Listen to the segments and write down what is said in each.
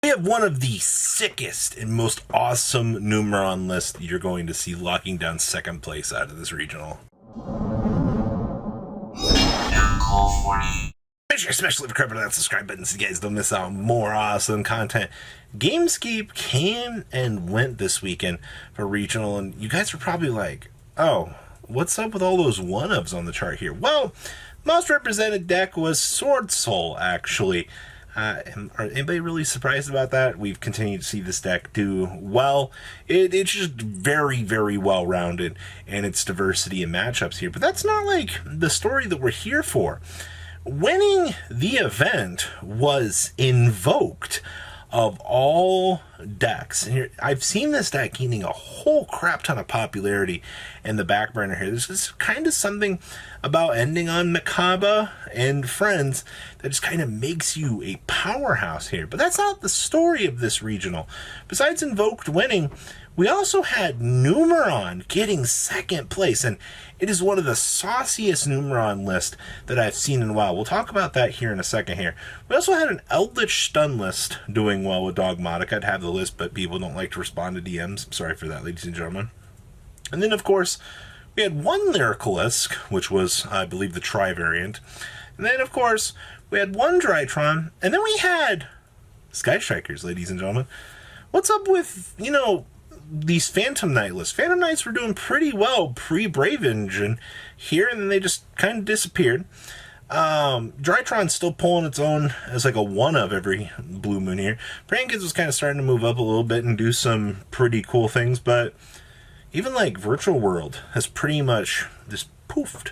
We have one of the sickest and most awesome Numeron lists you're going to see, locking down second place out of this regional. Make sure especially if you're that subscribe button so you guys don't miss out on more awesome content. GAM3ESCAPE came and went this weekend for regional, and you guys are probably like, oh, what's up with all those one-ups on the chart here? Well, most represented deck was Sword Soul, actually. Are anybody really surprised about that? We've continued to see this deck do well. It's just very, very well-rounded in its diversity and matchups here. But that's not like the story that we're here for. Winning the event was Invoked of all decks. And here, I've seen this deck gaining a whole crap ton of popularity in the back burner here. There's just kind of something about ending on Makaba and friends that just kind of makes you a powerhouse here. But that's not the story of this regional. Besides Invoked winning, we also had Numeron getting second place, and it is one of the sauciest Numeron lists that I've seen in a while. We'll talk about that here in a second here. We also had an Eldritch Stun list doing well with Dogmatic. I'd have the list, but people don't like to respond to DMs. I'm sorry for that, ladies and gentlemen. And then, of course, we had one Lyrical Risk, which was, I believe, the Tri variant. And then, of course, we had one Tron, and then we had Sky Strikers, ladies and gentlemen. What's up with, these Phantom Knight lists? Phantom Knights were doing pretty well pre-Brave Engine here, and then they just kind of disappeared. Drytron's still pulling its own as like a one of every blue moon here. Praying Kids was kind of starting to move up a little bit and do some pretty cool things, but even like Virtual World has pretty much just poofed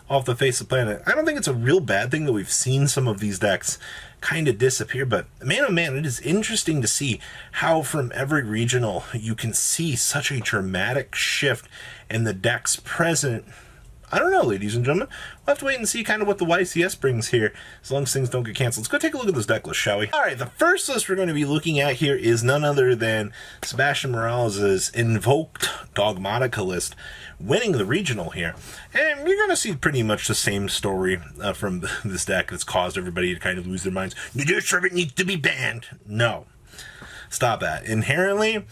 off the face of the planet. I don't think it's a real bad thing that we've seen some of these decks kind of disappear, but man, oh man, it is interesting to see how from every regional you can see such a dramatic shift in the decks present. I don't know, ladies and gentlemen. We'll have to wait and see kind of what the YCS brings here, as long as things don't get canceled. Let's go take a look at this deck list, shall we? All right, the first list we're going to be looking at here is none other than Sebastian Morals' Invoked Dogmatica list, winning the regional here. And you're going to see pretty much the same story from this deck that's caused everybody to kind of lose their minds. Your servant needs to be banned. No. Stop that. Inherently,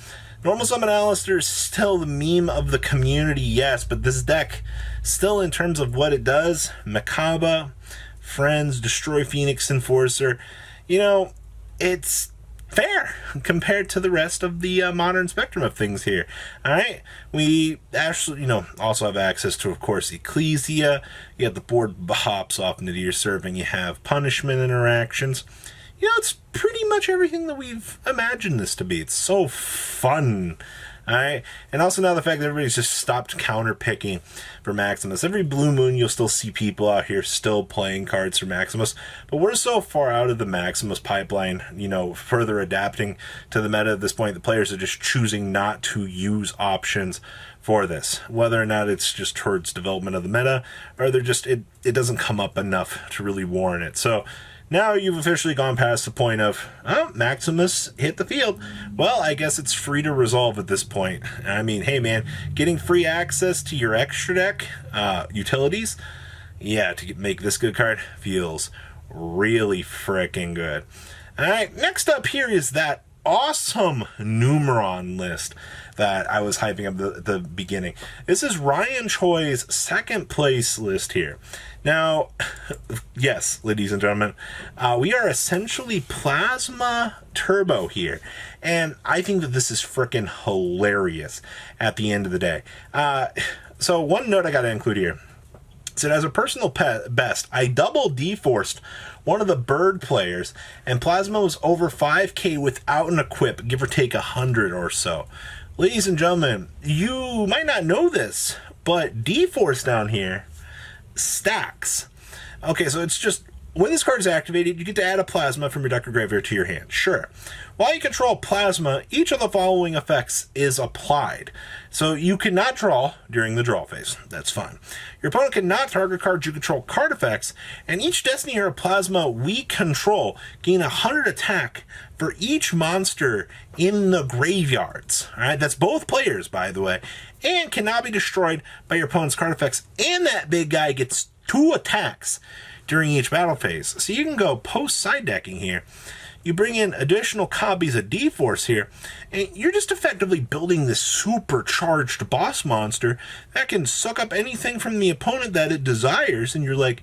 Normal Summon Alistair is still the meme of the community, yes, but this deck, still in terms of what it does, Makaba, Friends, Destroy Phoenix Enforcer, it's fair compared to the rest of the modern spectrum of things here. Alright, we actually, also have access to, of course, Ecclesia. You have the board hops off into your serving. You have punishment interactions. It's pretty much everything that we've imagined this to be. It's so fun. Alright? And also now the fact that everybody's just stopped counter-picking for Maximus. Every blue moon you'll still see people out here still playing cards for Maximus. But we're so far out of the Maximus pipeline, further adapting to the meta at this point, the players are just choosing not to use options for this. Whether or not it's just towards development of the meta, or they're just, it doesn't come up enough to really warrant it. So now you've officially gone past the point of, Maximus hit the field. Well, I guess it's free to resolve at this point. I mean, hey man, getting free access to your extra deck utilities, yeah, to make this good card feels really freaking good. Alright, next up here is that awesome Numeron list that I was hyping up at the beginning. This is Ryan Choi's second place list here. Now, yes, ladies and gentlemen, we are essentially Plasma Turbo here, and I think that this is freaking hilarious at the end of the day. So one note I got to include here. So as a personal best, I double D-forced one of the bird players, and Plasma was over 5k without an equip, give or take 100 or so. Ladies and gentlemen, you might not know this, but D-force down here stacks. Okay, so it's just, when this card is activated, you get to add a Plasma from your deck or graveyard to your hand. Sure. While you control Plasma, each of the following effects is applied. So you cannot draw during the draw phase. That's fine. Your opponent cannot target cards you control card effects, and each Destiny Hero Plasma we control gain 100 attack for each monster in the graveyards. Alright, that's both players, by the way, and cannot be destroyed by your opponent's card effects, and that big guy gets 2 attacks during each battle phase. So you can go post side decking here. You bring in additional copies of D-Force here, and you're just effectively building this supercharged boss monster that can suck up anything from the opponent that it desires, and you're like,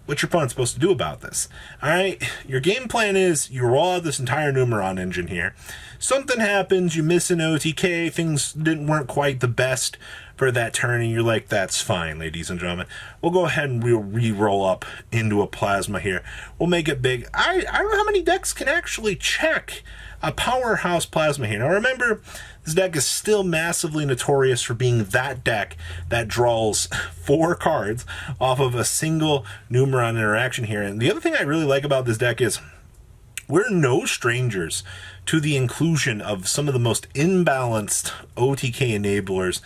what's your opponent supposed to do about this? Alright, your game plan is you roll out this entire Numeron engine here. Something happens, you miss an OTK, things weren't quite the best for that turn, and you're like, that's fine, ladies and gentlemen. We'll go ahead and we'll re-roll up into a plasma here. We'll make it big. I don't know how many decks can actually check a powerhouse plasma here. Now remember, this deck is still massively notorious for being that deck that draws 4 cards off of a single Numeron interaction here. And the other thing I really like about this deck is we're no strangers to the inclusion of some of the most imbalanced OTK enablers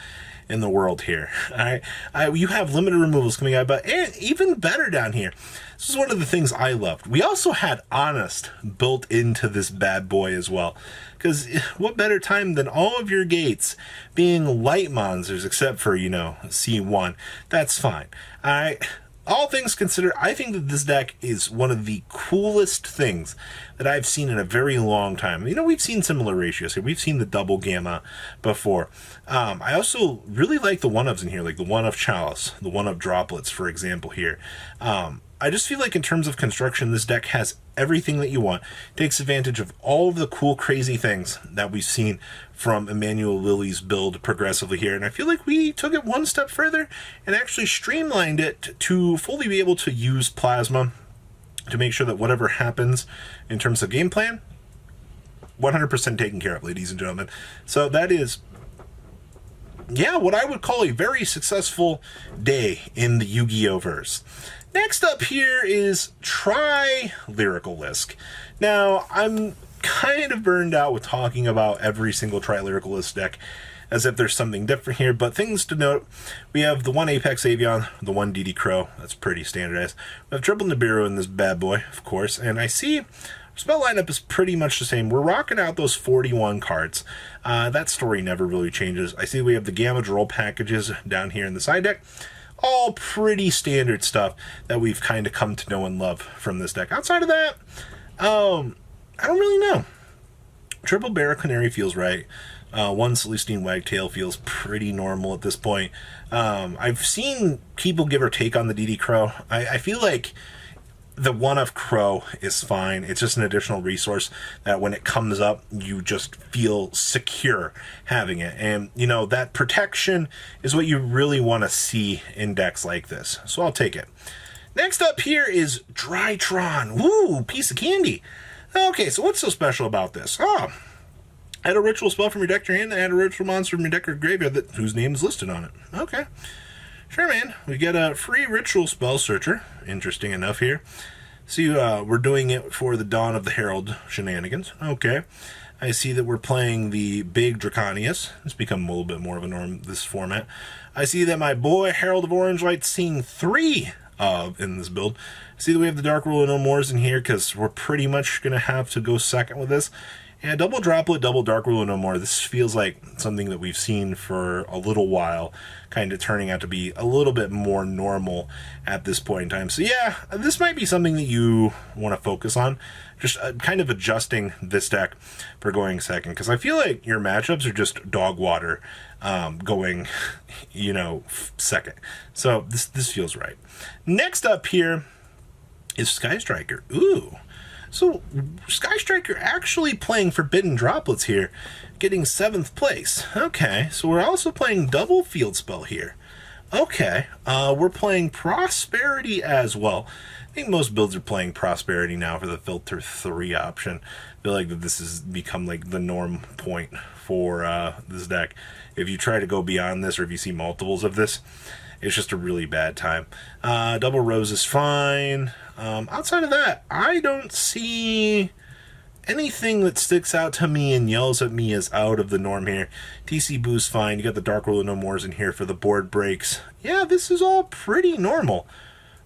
in the world here. All right, you have limited removals coming out, but even better down here. This is one of the things I loved. We also had Honest built into this bad boy as well, because what better time than all of your gates being light monsters, except for, you know, C1. That's fine. All right. All things considered, I think that this deck is one of the coolest things that I've seen in a very long time. You know, we've seen similar ratios here. We've seen the double gamma before. I also really like the one-ofs in here, like the one-of Chalice, the one-of Droplets, for example, here. I just feel like in terms of construction, this deck has everything that you want. Takes advantage of all of the cool, crazy things that we've seen from Emmanuel Lilly's build progressively here. And I feel like we took it one step further and actually streamlined it to fully be able to use Plasma to make sure that whatever happens in terms of game plan, 100% taken care of, ladies and gentlemen. So that is, yeah, what I would call a very successful day in the Yu-Gi-Oh! Verse. Next up here is try Lyrical Risk. Now, I'm kind of burned out with talking about every single try Lyrical Risk deck as if there's something different here, but things to note, we have the one Apex Avion, the one DD Crow, that's pretty standardized. We have triple Nibiru in this bad boy, of course, and I see spell lineup is pretty much the same. We're rocking out those 41 cards. That story never really changes. I see we have the Gamma Droll packages down here in the side deck. All pretty standard stuff that we've kind of come to know and love from this deck. Outside of that, I don't really know. Triple Barra Canary feels right. One Celestine Wagtail feels pretty normal at this point. I've seen people give or take on the DD Crow. I feel like the one of Crow is fine. It's just an additional resource that when it comes up, you just feel secure having it. And, you know, that protection is what you really want to see in decks like this. So I'll take it. Next up here is Dry Tron. Woo, piece of candy. Okay, so what's so special about this? Oh, add a ritual spell from your deck to your hand, add a ritual monster from your deck or graveyard whose name is listed on it. Okay. Sure, man. We get a free ritual spell searcher. Interesting enough here. See, we're doing it for the Dawn of the Herald shenanigans. Okay. I see that we're playing the big Draconius. It's become a little bit more of a norm, this format. I see that my boy Herald of Orange Light's seeing 3 of in this build. I see that we have the Dark Ruler No Mores in here because we're pretty much going to have to go second with this. And double Droplet, double Dark Ruler No More. This feels like something that we've seen for a little while, kind of turning out to be a little bit more normal at this point in time. So yeah, this might be something that you want to focus on, just kind of adjusting this deck for going second, because I feel like your matchups are just dog water going, you know, second. So this feels right. Next up here is Sky Striker. Ooh. So, Sky Striker actually playing Forbidden Droplets here, getting 7th place. Okay, so we're also playing double Field Spell here. Okay, we're playing Prosperity as well. I think most builds are playing Prosperity now for the Filter 3 option. I feel like that this has become like the norm point for this deck. If you try to go beyond this, or if you see multiples of this, it's just a really bad time. Double Rose is fine. Outside of that, I don't see anything that sticks out to me and yells at me as out of the norm here. TC Boo's fine. You got the Dark Ruler No Mores in here for the board breaks. Yeah, this is all pretty normal,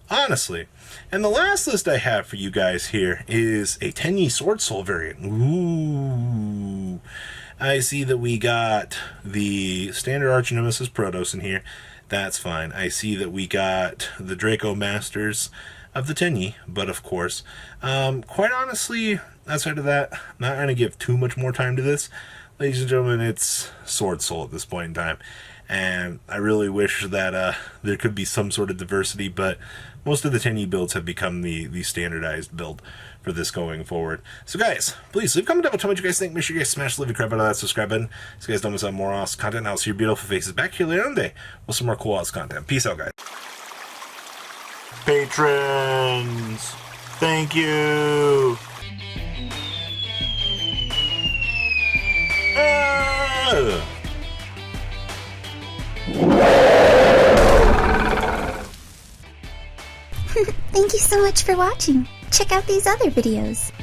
honestly. And the last list I have for you guys here is a Tenyi Sword Soul variant. Ooh. I see that we got the standard Arch Nemesis Protoss in here. That's fine. I see that we got the Draco Masters of the 10E, but of course, quite honestly, outside of that, not going to give too much more time to this. Ladies and gentlemen, it's Sword Soul at this point in time, and I really wish that there could be some sort of diversity, but most of the 10E builds have become the standardized build for this going forward. So guys, please leave a comment down below, tell me what you guys think. Make sure you guys smash the living crap out of that subscribe button so you guys don't miss out on more awesome content. I'll see your beautiful faces back here later on today with some more cool awesome content. Peace out, guys. Patrons, thank you. Thank you so much for watching. Check out these other videos.